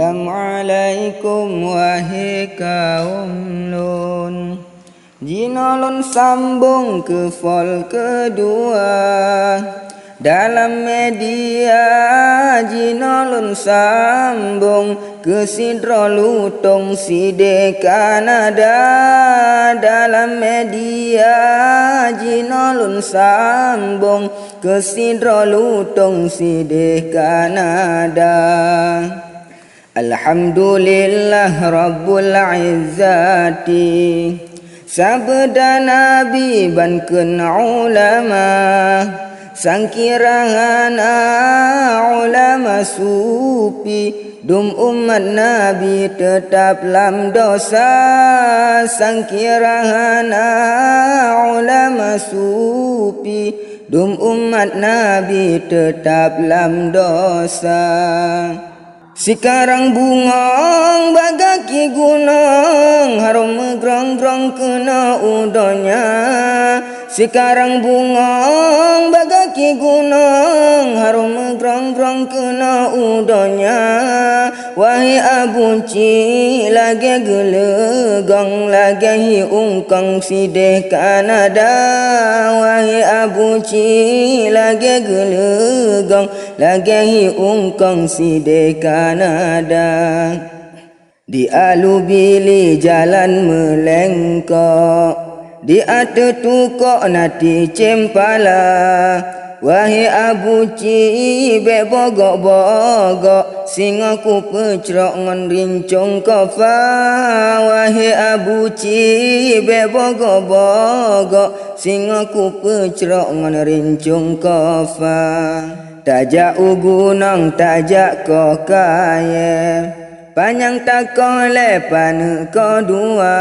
Assalamualaikum wahai kaum Nun. Jinolon sambung ke fol kedua. Dalam media jinolon sambung ke sidro lutung side Kanada. Dalam media jinolon sambung ke sidro lutung side Kanada. Alhamdulillah Rabbul Izzati, sabda Nabi bankeun ulama, sangkirahana ulama sufi, dum umat Nabi tetap lam dosa. Sangkirahana ulama sufi, dum umat Nabi tetap lam dosa. Sekarang bungong bagaki gunung, harum megrong-grong kena udonya. Sekarang bungong bagaki gunung, harum megrong-grong kena udonya. Wahai Abu Ci lagi gelegong, lagi ungkong sideh Kanada. Wahai Abu Ci lagi gelegong, lagi ungkong sideh Kanada. Di alubili jalan melengkok, di ate tukok nati cempala. Wahai Abu Ci be bogok-bogok, singaku pecrok ngon rincung kofa. Wahai Abu Ci be bogok-bogok, singaku pecrok ngon rincung kofa. Tajak ugunang tajak ko kaya, panjang tak koleh pane ko dua.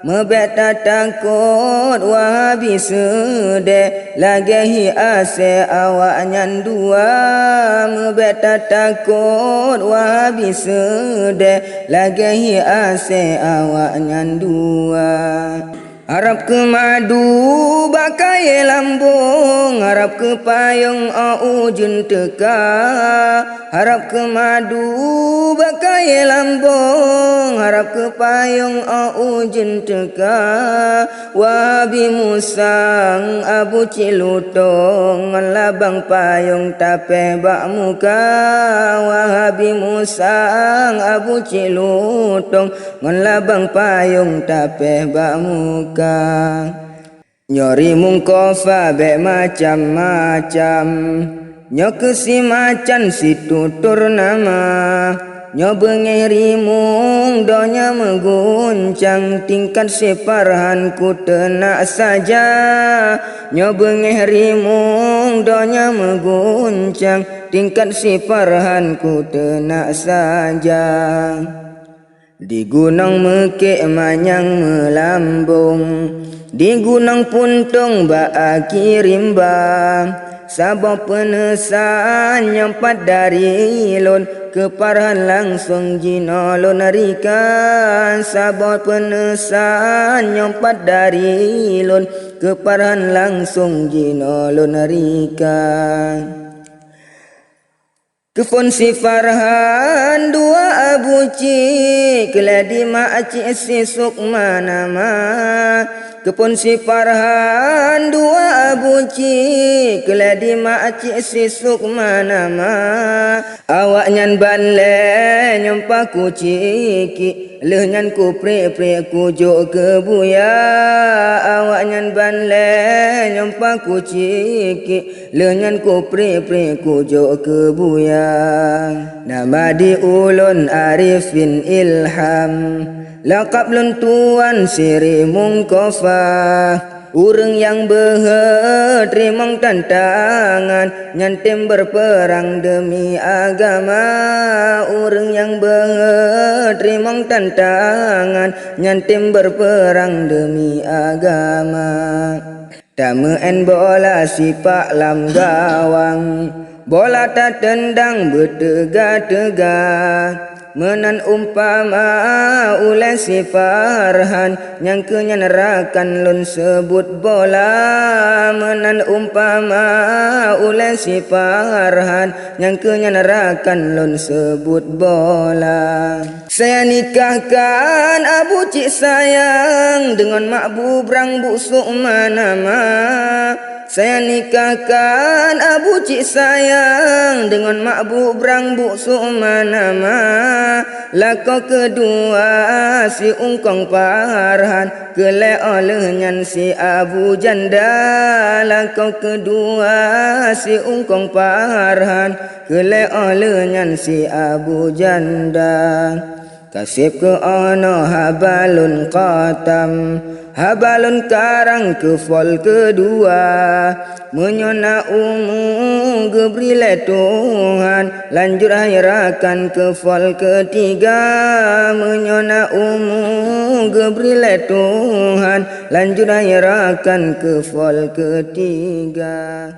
Mebet tak takut wahabi sedeh, lagi ase awak nyan dua. Mebet tak takut wahabi sedeh, lagi ase awak nyan dua. Harap ke madu bakai lambung, harap ke payung au jun teka. Harap ke madu bakai lambung, harap ke payung au jun teka. Wabi musang Abu Ci lutong, labang payung tape bak muka. Wahabi musang Abu Ci lutong, labang payung tape bak muka. Nyori mungkofa be macam-macam, nyo kesi macan si tutur nama. Nyo bengeh rimung donya mengguncang, tingkat separhan ku tenak saja. Nyo bengeh rimung donya mengguncang, tingkat separhan ku tenak saja. Di gunung mekek manyang melambung, di gunung puntung baaki rimba. Sabah penesan nyempat dari lon, keparhan langsung jinolon rikan. Sabah penesan nyempat dari lon, keparhan langsung jinolon rikan. Kefon si Farhan dua Abu Ci, keladi makcik si Sukmana ma. Kepon si Farhan dua Abu Ci, keladi makcik si Sukmana ma. Awak nyan banle nyompa ku ciki, leh nyan ku pre-pre ku jok ke buya. Awak nyan banle nyompa ku ciki, leh nyan ku pre-pre ku jok ke buya. Nama di ulun Arifin Ilham, laqab lun tuan siri mungkofa. Urang yang behet rimang tantangan, nyantem berperang demi agama. Urang yang behet rimang tantangan, nyantem berperang demi agama. Tamen bola sipak lam gawang, bola tak tendang bertegak-tegak. menan umpama ulah si Farhan nyangkanya nerakan lun sebut bola menan umpama ulah si Farhan nyangkanya nerakan lun sebut bola. Saya nikahkan Abu Cik sayang dengan mak bubrang Bu Sukmanama. Saya nikahkan Abu Cik sayang dengan mak bubrang Bu Sukmanama. Lako kedua si Ungkong Farhan kelek olehnya si Abu Janda. Lako kedua si Ungkong Farhan kelek olehnya si Abu Janda. Kasih ke ono habalun qatam, habalun karang ke fol kedua. Menyona umu gebrile Tuhan, lanjut hayrakan ke fol ketiga. Menyona umu gebrile Tuhan, lanjut hayrakan ke fol ketiga.